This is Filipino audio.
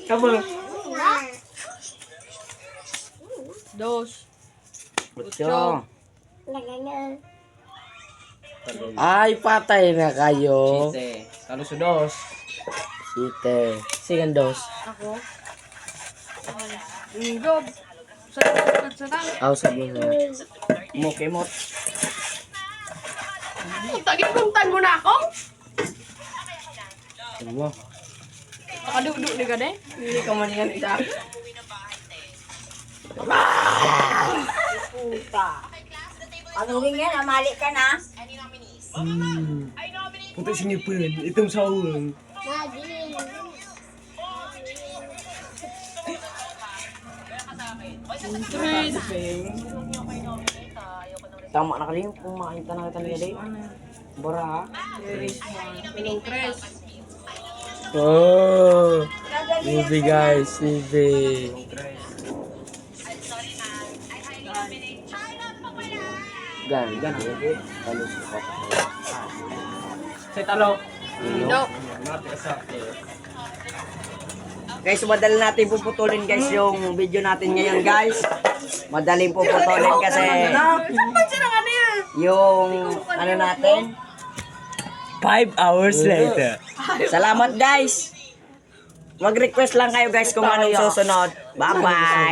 Kamu. Dos. Ocho. Ay, patay na kayo. Site. Kalau sudos. Site. Sigan dos. Ako. Job. Sarang. Ausap mo na. Mukimot. Tagin-kuntan mo na ako? Ano mo? Nakaduduk ni ka de? Hindi ka man yan isa. Puta. Panuhin yan, amali ka na. Untuk sinipun. Itong sahur. Tama na kalim kung makita na kita nila day. Bara ha? Pining tres. Oh! Movie guys, movie. Gan. Kalau suka. Saya talo. No. Guys, madali natin puputulin guys yung video natin ngayon guys. Madaling puputulin kasi yung ano natin 5 hours later. Salamat guys. Mag-request lang kayo guys kung anong susunod. Bye-bye.